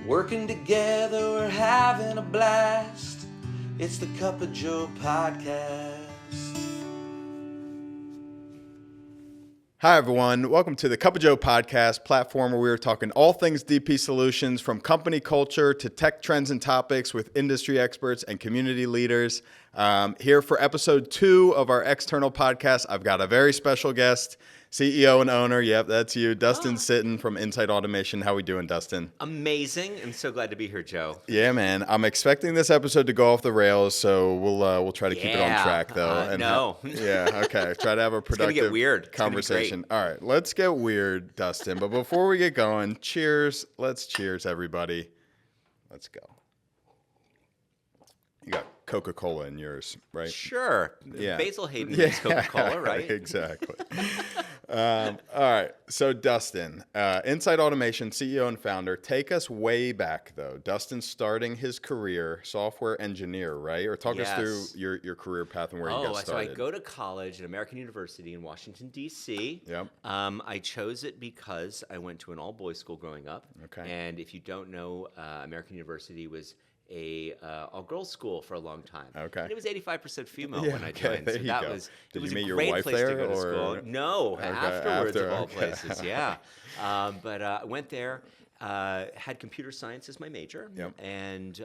Working together, we're having a blast. It's the Cuppa Joe Podcast. Hi, everyone. Welcome to the Cuppa Joe Podcast, platform where we are talking all things DP solutions, from company culture to tech trends and topics with industry experts and community leaders. Here for episode 2 of our external podcast, I've got a very special guest, CEO and owner. Yep, that's you, Dustin Sitton from Incite Automation. How we doing, Dustin? Amazing. I'm so glad to be here, Joe. Yeah, man. I'm expecting this episode to go off the rails, so we'll try to keep it on track, though. Okay. Try to have a productive It's gonna get weird. conversation. All right, let's get weird, Dustin. But before we get going, cheers. Let's cheers, everybody. Let's go. You got Coca-Cola in yours, right? Sure. Yeah. Basil Hayden makes Coca-Cola, right? Exactly. All right. So, Dustin, Incite Automation, CEO and founder. Take us way back, though. Dustin starting his career, software engineer, right? Or talk us through your career path and where you got started. So I go to college at American University in Washington, D.C. Yep. I chose it because I went to an all-boys school growing up. Okay. And if you don't know, American University was a all-girls school for a long time. Okay. And it was 85% female when I joined. There so you that go. was Did it was you meet a your great wife place there, to go to or? school. No, afterwards of all okay. places. Yeah. But I went there. Had computer science as my major, and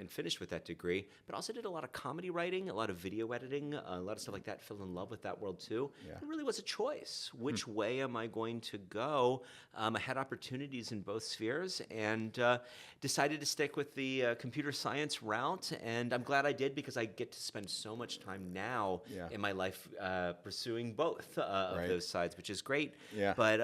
finished with that degree. But also did a lot of comedy writing, a lot of video editing, a lot of stuff like that. Fell in love with that world too. Yeah. It really was a choice. Which way am I going to go? I had opportunities in both spheres, and decided to stick with the computer science route. And I'm glad I did, because I get to spend so much time now in my life pursuing both of those sides, which is great. Yeah. But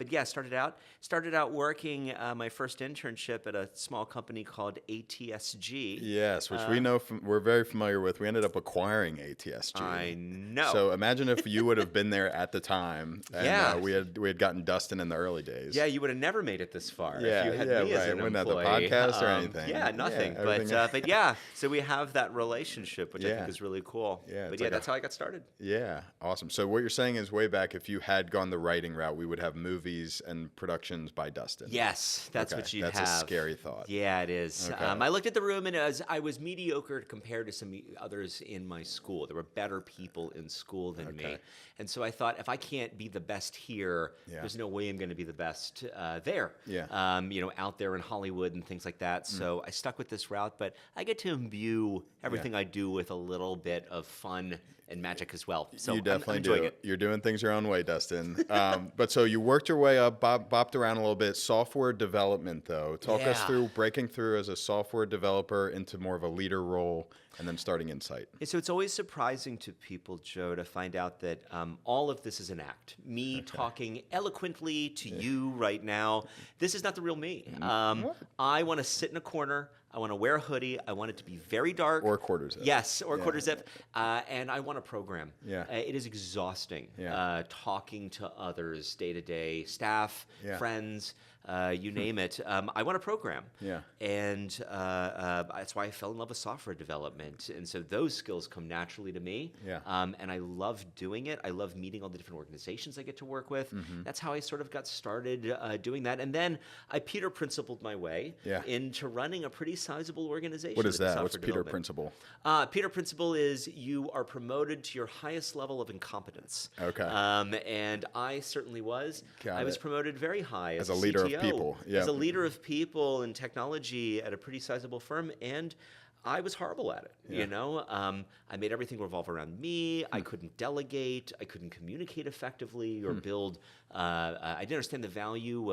yeah, started out working my first internship at a small company called ATSG. Yes, which we know we're very familiar with. We ended up acquiring ATSG. I know. So imagine if you would have been there at the time, and we had gotten Dustin in the early days. Yeah, you would have never made it this far if you had me as an Wouldn't have the employee. podcast or anything. Yeah, nothing. Yeah, but yeah, so we have that relationship, which I think is really cool. Yeah, but yeah, that's how I got started. Yeah, awesome. So what you're saying is, way back, if you had gone the writing route, we would have movies and productions by Dustin. Yes, that's what you'd have. That's a scary thought. Yeah, it is. Okay. I looked at the room, and I was mediocre compared to some others in my school. There were better people in school than me. And so I thought, if I can't be the best here, there's no way I'm going to be the best there. Yeah. Out there in Hollywood and things like that. So I stuck with this route, but I get to imbue everything I do with a little bit of fun and magic as well. So you definitely I'm enjoying do. it. You're doing things your own way, Dustin. But so you worked your way up, bopped around a little bit. Software development, though. Talk us through breaking through as a software developer into more of a leader role, and then starting Incite. So it's always surprising to people, Joe, to find out that all of this is an act. Me talking eloquently to you right now. This is not the real me. I want to sit in a corner. I want to wear a hoodie. I want it to be very dark. Or quarter zip. Yes, or quarter zip. And I want to program. Yeah. It is exhausting talking to others day to day, staff, friends, you name it. I want to program. Yeah. And that's why I fell in love with software development. And so those skills come naturally to me. Yeah. And I love doing it. I love meeting all the different organizations I get to work with. That's how I sort of got started doing that. And then I Peter Principled my way into running a pretty sizable organization. What is that? What's Peter Principle? Peter Principle is you are promoted to your highest level of incompetence. Okay. And I certainly was. I was promoted very high as a leader of people. Yeah. As a leader of people in technology at a pretty sizable firm, and I was horrible at it. I made everything revolve around me. I couldn't delegate. I couldn't communicate effectively or build. I didn't understand the value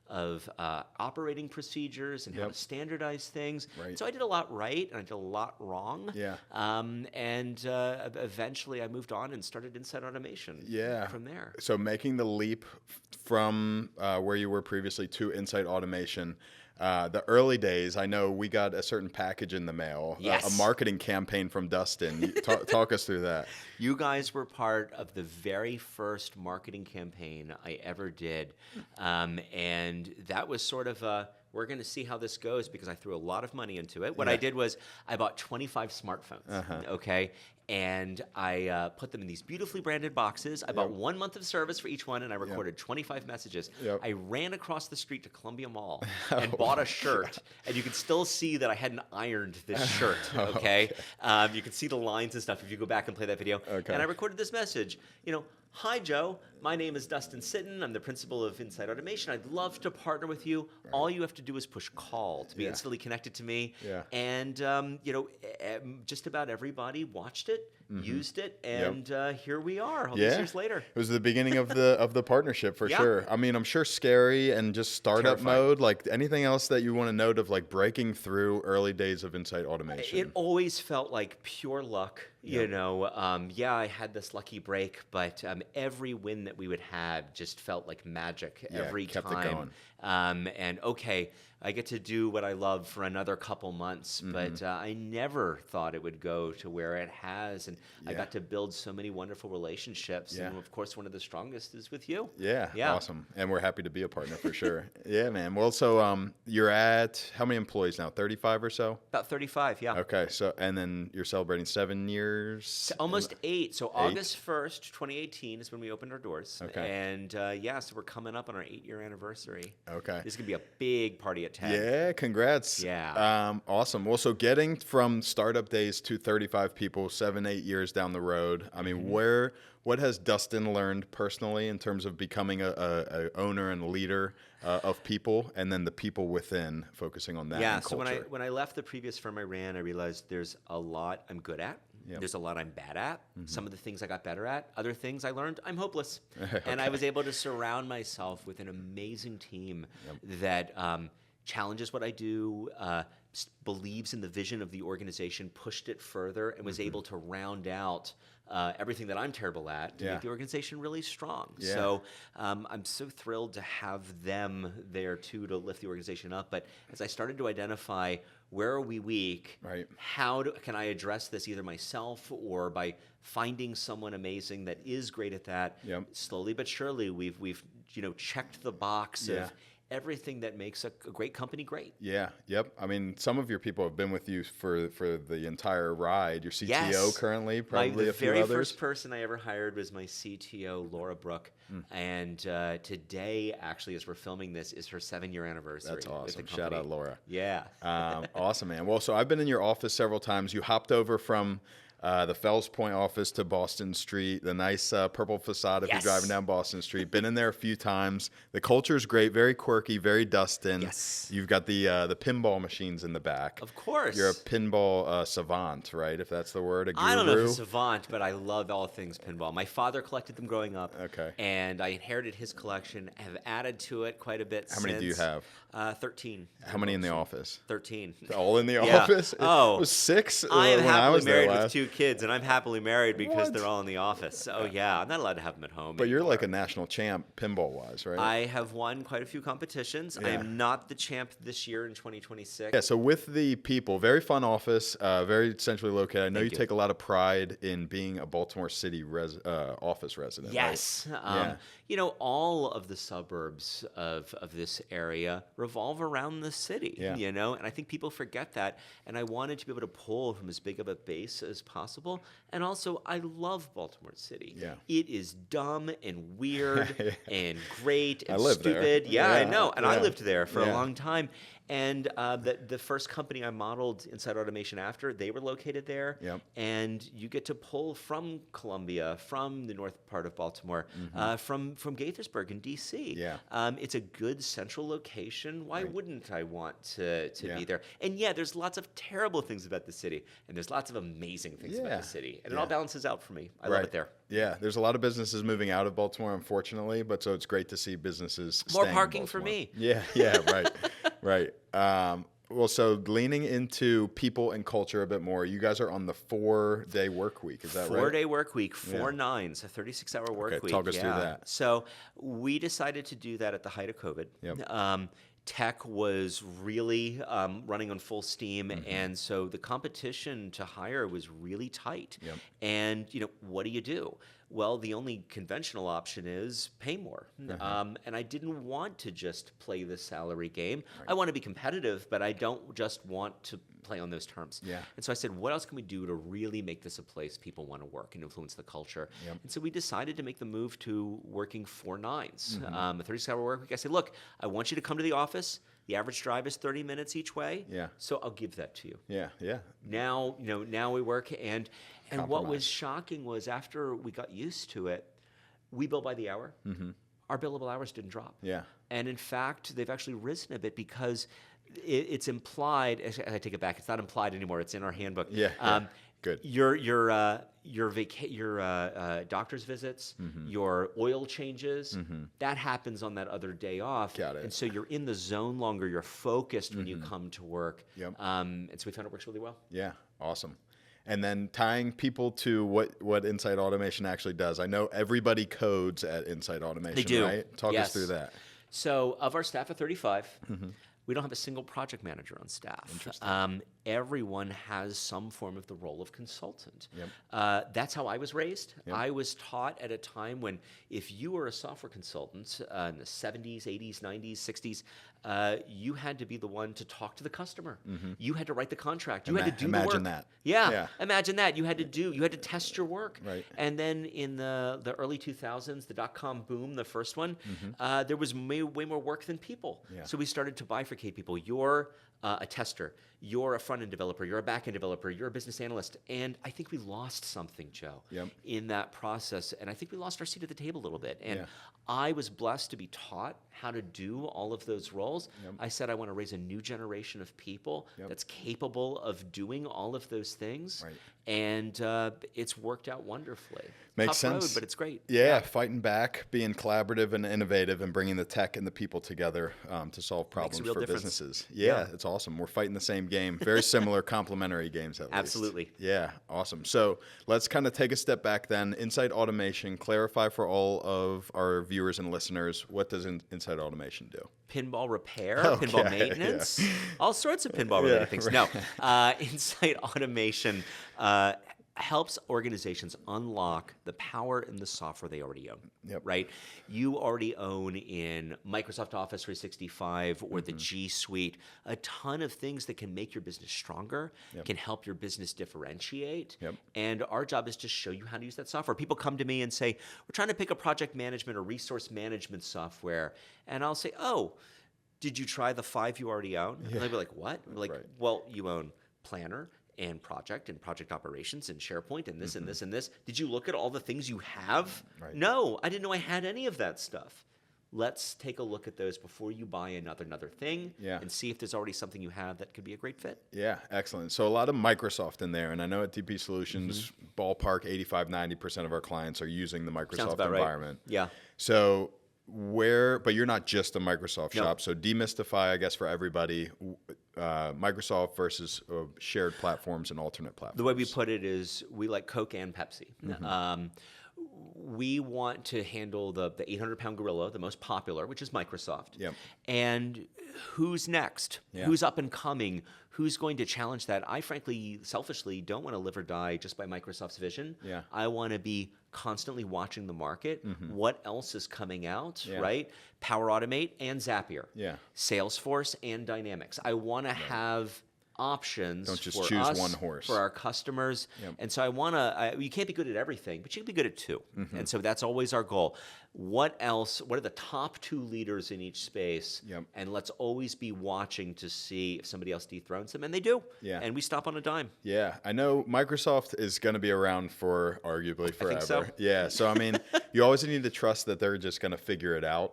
of operating procedures and how to standardize things. Right. So I did a lot right and I did a lot wrong. Yeah. And eventually I moved on and started Incite Automation. Yeah. From there. So making the leap from where you were previously to Incite Automation. The early days, I know we got a certain package in the mail, a marketing campaign from Dustin. Talk us through that. You guys were part of the very first marketing campaign I ever did. And that was sort of we're going to see how this goes because I threw a lot of money into it. What I did was I bought 25 smartphones, okay? And I put them in these beautifully branded boxes. I bought 1 month of service for each one, and I recorded 25 messages. I ran across the street to Columbia Mall and bought a shirt, and you can still see that I hadn't ironed this shirt, okay? You can see the lines and stuff if you go back and play that video. And I recorded this message, Hi, Joe. My name is Dustin Sitton. I'm the principal of Incite Automation. I'd love to partner with you. All you have to do is push call to be instantly connected to me. And, just about everybody watched it, used it, and here we are all these years later. It was the beginning of the partnership for sure. I mean, I'm sure scary and just startup mode. Like anything else that you want to note of like breaking through early days of Incite Automation? It always felt like pure luck. I had this lucky break, but every win that we would have just felt like magic every kept time. It going. And okay, I get to do what I love for another couple months, but I never thought it would go to where it has. And I got to build so many wonderful relationships. And of course, one of the strongest is with you. Yeah, awesome. And we're happy to be a partner for sure. Yeah, man. Well, so you're at how many employees now? 35 or so? About 35, yeah. Okay, so and then you're celebrating 7 years? Almost 8. So August 1st, 2018 is when we opened our doors. Okay. And so we're coming up on our 8-year anniversary. Okay. This is going to be a big party at 10. Yeah, congrats. Yeah. Awesome. Well, so getting from startup days to 35 people, 7-8 years down the road, I mean, what has Dustin learned personally in terms of becoming a owner and leader of people, and then the people within, focusing on that and culture? So when I left the previous firm I ran, I realized there's a lot I'm good at. There's a lot I'm bad at. Some of the things I got better at. Other things I learned I'm hopeless. And I was able to surround myself with an amazing team that challenges what I do, believes in the vision of the organization, pushed it further, and was able to round out everything that I'm terrible at to make the organization really strong. So I'm so thrilled to have them there too to lift the organization up. But as I started to identify where are we weak, how can I address this either myself or by finding someone amazing that is great at that, slowly but surely we've checked the box of everything that makes a great company great. I mean, some of your people have been with you for the entire ride. Your CTO currently, probably a few others. The very first person I ever hired was my CTO, Laura Brooke. And today, actually, as we're filming this, is her 7-year anniversary. That's awesome. With the Shout out, Laura. Yeah. Awesome, man. Well, so I've been in your office several times. You hopped over from the Fells Point office to Boston Street, the nice purple facade if you're driving down Boston Street. Been in there a few times. The culture is great, very quirky, very Dustin. You've got the pinball machines in the back. Of course. You're a pinball savant, right, if that's the word, a guru? I don't know if it's savant, but I love all things pinball. My father collected them growing up. And I inherited his collection, have added to it quite a bit How many do you have? 13. How many in the office? 13. All in the office? It was 6 I am when I happily was there married last. with 2 kids, and I'm happily married because they're all in the office. I'm not allowed to have them at home. But you're like a national champ pinball-wise, right? I have won quite a few competitions. I am not the champ this year in 2026. Yeah, so with the people, very fun office, very centrally located. I know you take a lot of pride in being a Baltimore City office resident. Yes. Right? All of the suburbs of this area revolve around the city, and I think people forget that. And I wanted to be able to pull from as big of a base as possible. And also, I love Baltimore City. It is dumb and weird and great and stupid. I know. And I lived there for a long time. And the first company I modeled Incite Automation after, they were located there. And you get to pull from Columbia, from the north part of Baltimore, from Gaithersburg in D.C. It's a good central location. Why wouldn't I want to be there? And there's lots of terrible things about the city, and there's lots of amazing things about the city. And it all balances out for me. I love it there. Yeah, there's a lot of businesses moving out of Baltimore, unfortunately, but so it's great to see businesses more staying parking in for me. Right. Well, so leaning into people and culture a bit more, you guys are on the 4-day work week, is that right? 4-day work week, 4 nines, a 36-hour work week. Talk us through that. So we decided to do that at the height of COVID. Tech was really running on full steam, and so the competition to hire was really tight. And what do? Well, the only conventional option is pay more. And I didn't want to just play the salary game. I want to be competitive, but I don't just want to play on those terms. Yeah. And so I said, what else can we do to really make this a place people want to work and influence the culture? And so we decided to make the move to working 4 nines, a 36-hour work week. I said, look, I want you to come to the office. The average drive is 30 minutes each way. Yeah. So I'll give that to you. Yeah. Now, now we work, and what Compromise. was shocking was after we got used to it, we bill by the hour. Our billable hours didn't drop. Yeah. And in fact, they've actually risen a bit because it's implied. I take it back. It's not implied anymore. It's in our handbook. Yeah. Good. Your doctor's visits, your oil changes, that happens on that other day off. Got it. And so you're in the zone longer. You're focused when you come to work. And so we found it works really well. Yeah. Awesome. And then tying people to what Incite Automation actually does. I know everybody codes at Incite Automation, They do. right? Talk us through that. So of our staff of 35, we don't have a single project manager on staff. Everyone has some form of the role of consultant. That's how I was raised. I was taught at a time when if you were a software consultant in the 70s, 80s, 90s, 60s, you had to be the one to talk to the customer. You had to write the contract. You had to do the work. Imagine that. Yeah, imagine that. You had to test your work. Right. And then in the early 2000s, the dot-com boom, the first one, there was way more work than people. So we started to bifurcate people. You're a tester. You're a front-end developer. You're a back-end developer. You're a business analyst. And I think we lost something, Joe, in that process. And I think we lost our seat at the table a little bit. And I was blessed to be taught how to do all of those roles. I said I want to raise a new generation of people that's capable of doing all of those things. And it's worked out wonderfully. Makes Tough sense. road, but it's great. Yeah, fighting back, being collaborative and innovative, and bringing the tech and the people together to solve problems Makes a real for difference. businesses. Yeah, it's awesome. We're fighting the same game. Very similar, complementary games at least. Absolutely. Yeah, awesome. So let's kind of take a step back then. Incite Automation, clarify for all of our viewers and listeners, what does Incite Automation do? Pinball repair, pinball maintenance, all sorts of pinball-related things. right. No, Incite Automation helps organizations unlock the power in the software they already own. Right? You already own in Microsoft Office 365 or the G Suite a ton of things that can make your business stronger, can help your business differentiate. And our job is to show you how to use that software. People come to me and say, we're trying to pick a project management or resource management software. And I'll say, oh, did you try the 5 you already own? And they'll be like, what? I'm like, well, you own Planner and project operations and SharePoint and this and this and this. Did you look at all the things you have? No, I didn't know I had any of that stuff. Let's take a look at those before you buy another thing and see if there's already something you have that could be a great fit. Yeah, excellent. So a lot of Microsoft in there, and I know at DP Solutions, ballpark 85-90% of our clients are using the Microsoft environment. Right. Yeah. So but you're not just a Microsoft shop. So demystify, I guess, for everybody, Microsoft versus shared platforms and alternate platforms. The way we put it is we like Coke and Pepsi. We want to handle the 800-pound gorilla, the most popular, which is Microsoft. And who's next? Who's up and coming? Who's going to challenge that? I frankly, selfishly, don't want to live or die just by Microsoft's vision. I want to be constantly watching the market. What else is coming out, right? Power Automate and Zapier. Salesforce and Dynamics. I want to have options. Don't just for choose us, one horse. for our customers. And so I want to, you can't be good at everything, but you can be good at 2. And so that's always our goal. What else, what are the top 2 leaders in each space? And let's always be watching to see if somebody else dethrones them. And they do. And we stop on a dime. I know Microsoft is going to be around for arguably forever. I think so. So I mean, you always need to trust that they're just going to figure it out.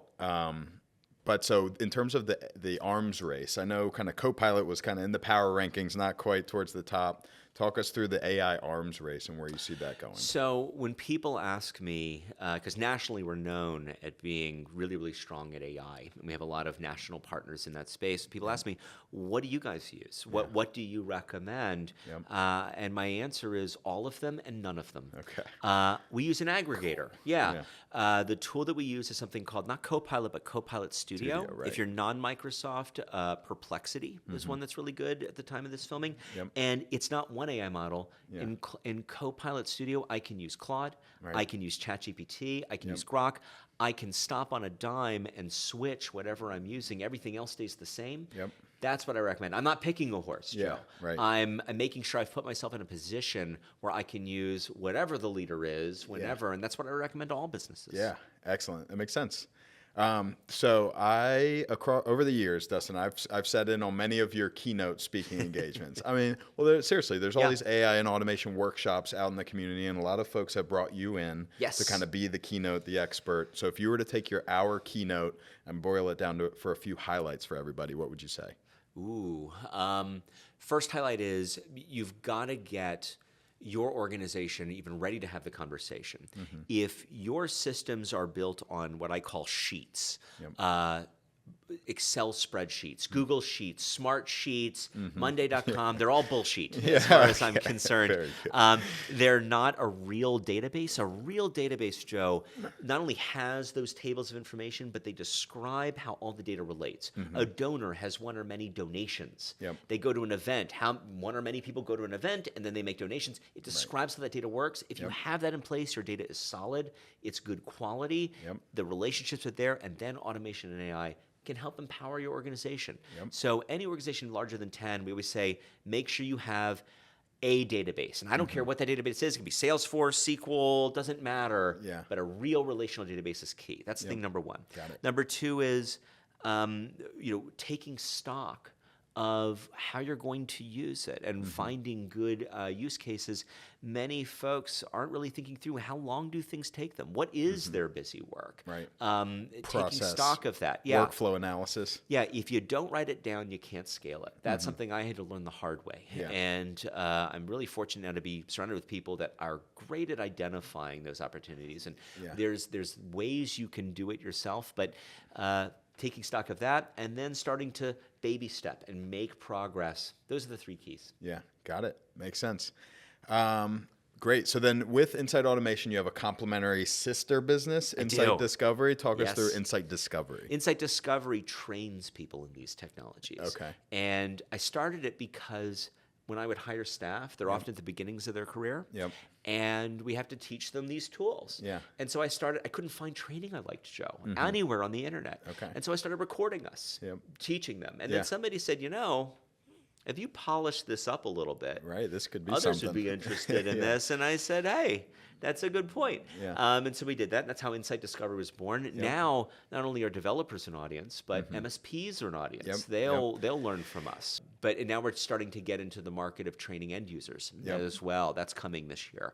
But so in terms of the arms race, I know kind of Copilot was kind of in the power rankings, not quite towards the top. Talk us through the AI arms race and where you see that going. So when people ask me, because nationally we're known at being really, really strong at AI, and we have a lot of national partners in that space, people ask me, what do you guys use? What do you recommend? And my answer is all of them and none of them. We use an aggregator. The tool that we use is something called not Copilot, but Copilot Studio. If you're non-Microsoft, Perplexity is one that's really good at the time of this filming. And it's not one one AI model. Yeah. In Copilot Studio, I can use Claude. Right. I can use ChatGPT. I can use Grok. I can stop on a dime and switch whatever I'm using. Everything else stays the same. Yep. That's what I recommend. I'm not picking a horse, Joe. Right. I'm making sure I've put myself in a position where I can use whatever the leader is, whenever, and that's what I recommend to all businesses. Yeah, excellent. That makes sense. So over the years, Dustin, I've sat in on many of your keynote speaking engagements. I mean, well, seriously, there's all these AI and automation workshops out in the community, and a lot of folks have brought you in to kind of be the keynote, the expert. So if you were to take your hour keynote and boil it down for a few highlights for everybody, what would you say? Ooh, first highlight is you've got to get your organization even ready to have the conversation. Mm-hmm. If your systems are built on what I call sheets, Excel spreadsheets, Google Sheets, Smart Sheets, Monday.com, they're all bullshit as far as I'm concerned. They're not a real database. A real database, Joe, not only has those tables of information, but they describe how all the data relates. A donor has one or many donations. They go to an event. One or many people go to an event, and then they make donations. It describes how that data works. If you have that in place, your data is solid. It's good quality. The relationships are there, and then automation and AI can help empower your organization. So any organization larger than 10, we always say, make sure you have a database. And I don't care what that database is. It can be Salesforce, SQL, doesn't matter. But a real relational database is key. That's thing number one. Got it. Number two is taking stock of how you're going to use it and finding good use cases. Many folks aren't really thinking through how long do things take them? What is their busy work? Taking stock of that. Workflow analysis. If you don't write it down, you can't scale it. That's something I had to learn the hard way. And I'm really fortunate now to be surrounded with people that are great at identifying those opportunities. And there's ways you can do it yourself, but taking stock of that, and then starting to baby step and make progress. Those are the three keys. Yeah, got it. Makes sense. Great. So then with Incite Automation, you have a complementary sister business, Incite Discovery. Talk us through Incite Discovery. Incite Discovery trains people in these technologies. Okay. And I started it because when I would hire staff, they're often at the beginnings of their career. And we have to teach them these tools. And so I couldn't find training I liked, Joe, anywhere on the internet. And so I started recording us, teaching them. And then somebody said, if you polish this up a little bit, this could be others something. would be interested in this. And I said, hey, that's a good point. And so we did that. And that's how Incite Discovery was born. Now, not only are developers an audience, but MSPs are an audience. They'll learn from us. But now we're starting to get into the market of training end users as well. That's coming this year.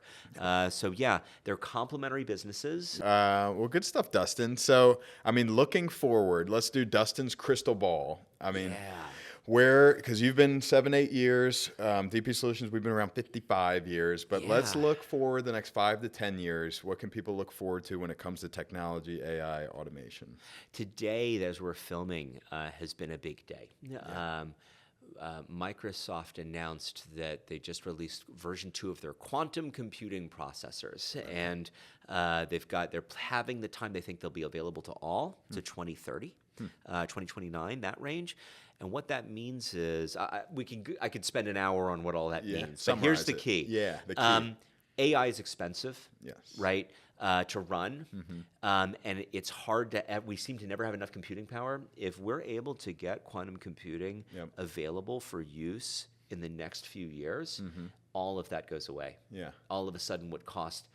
They're complementary businesses. Well, good stuff, Dustin. So, looking forward, let's do Dustin's crystal ball. Because you've been 7-8 years, VP Solutions, we've been around 55 years, but let's look forward the next 5 to 10 years. What can people look forward to when it comes to technology, AI, automation? Today, as we're filming, has been a big day. Microsoft announced that they just released version 2 of their quantum computing processors, and they're having the time they think they'll be available to all to 2030, 2029, that range. And what that means is, I could spend an hour on what all that means. But here's the key. The key. AI is expensive, right, to run, and it's hard to. We seem to never have enough computing power. If we're able to get quantum computing available for use in the next few years, all of that goes away. All of a sudden, what cost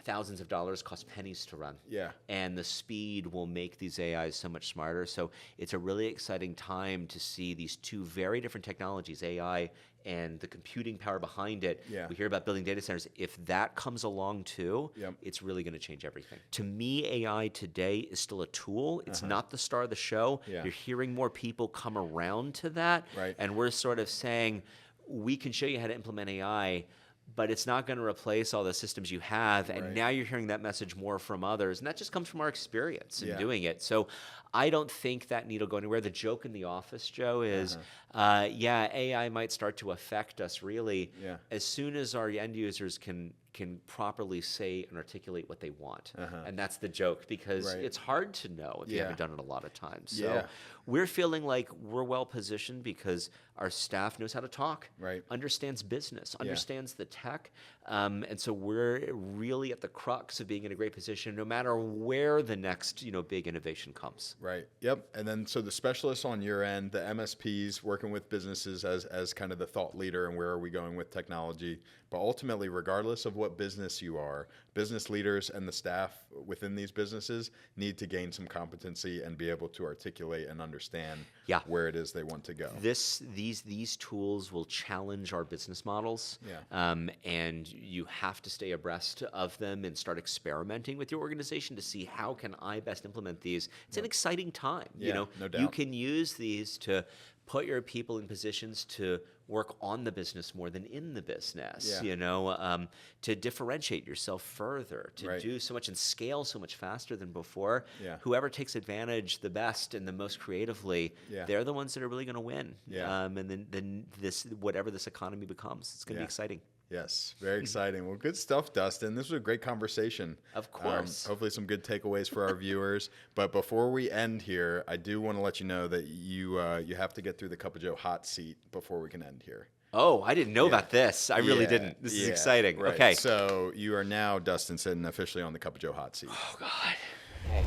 thousands of dollars costs pennies to run. And the speed will make these AIs so much smarter. So it's a really exciting time to see these two very different technologies, AI and the computing power behind it. We hear about building data centers. If that comes along too, it's really going to change everything. To me, AI today is still a tool. It's not the star of the show. You're hearing more people come around to that. And we're sort of saying, we can show you how to implement AI, but it's not going to replace all the systems you have. And now you're hearing that message more from others. And that just comes from our experience in doing it. So I don't think that need will go anywhere. The joke in the office, Joe, is, AI might start to affect us really as soon as our end users can can properly say and articulate what they want. And that's the joke, because it's hard to know if you haven't done it a lot of times. So we're feeling like we're well positioned because our staff knows how to talk, understands business, understands the tech. And so we're really at the crux of being in a great position no matter where the next big innovation comes. Right. Yep. And then so the specialists on your end, the MSPs working with businesses as kind of the thought leader and where are we going with technology. But ultimately, regardless of what business you are, business leaders and the staff within these businesses need to gain some competency and be able to articulate and understand where it is they want to go. These tools will challenge our business models, and you have to stay abreast of them and start experimenting with your organization to see how can I best implement these. It's an exciting time. No doubt. You can use these to put your people in positions to work on the business more than in the business, to differentiate yourself further, to do so much and scale so much faster than before. Whoever takes advantage the best and the most creatively, they're the ones that are really going to win. And then whatever this economy becomes, it's going to be exciting. Yes, very exciting. Well, good stuff, Dustin. This was a great conversation. Of course. Hopefully some good takeaways for our viewers. But before we end here, I do want to let you know that you have to get through the Cuppa Joe hot seat before we can end here. Oh, I didn't know about this. I really didn't. This is exciting. Right. Okay. So you are now, Dustin Sitton, officially on the Cuppa Joe hot seat. Oh, God. Okay.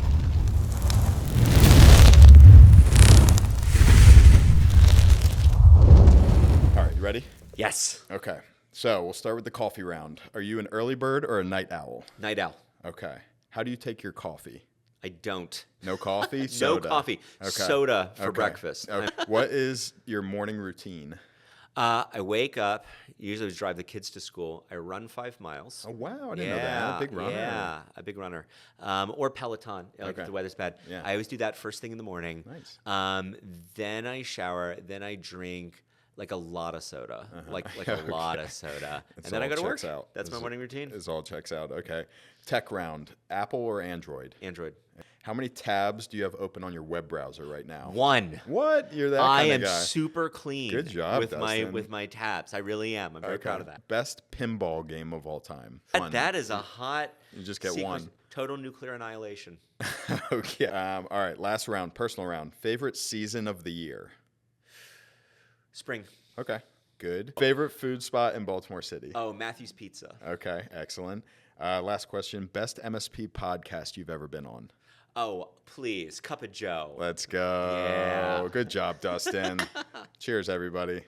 All right, you ready? Yes. Okay. So we'll start with the coffee round. Are you an early bird or a night owl? Night owl. Okay. How do you take your coffee? I don't. No coffee? No Soda. coffee. Okay. Soda for breakfast. Okay. What is your morning routine? I wake up, usually drive the kids to school. I run 5 miles. Oh, wow. I didn't know that. Big runner. Yeah, a big runner. Or Peloton, if the weather's bad. Yeah. I always do that first thing in the morning. Nice. Then I shower. Then I drink like a lot of soda, like a lot of soda. And then I go to work. That's my morning routine. This all checks out. Okay. Tech round. Apple or Android? Android. How many tabs do you have open on your web browser right now? 1. What? You're that I kind am of guy. super clean. Good job, with Dustin. my tabs. I really am. I'm very proud of that. Best pinball game of all time. That is a hot. You just get sequence. one. Total nuclear annihilation. Okay. All right. Last round. Personal round. Favorite season of the year? Spring. Okay. Good. Favorite food spot in Baltimore City? Oh, Matthew's Pizza. Okay. Excellent. Last question. Best MSP podcast you've ever been on? Oh, please. Cuppa Joe. Let's go. Yeah. Good job, Dustin. Cheers, everybody.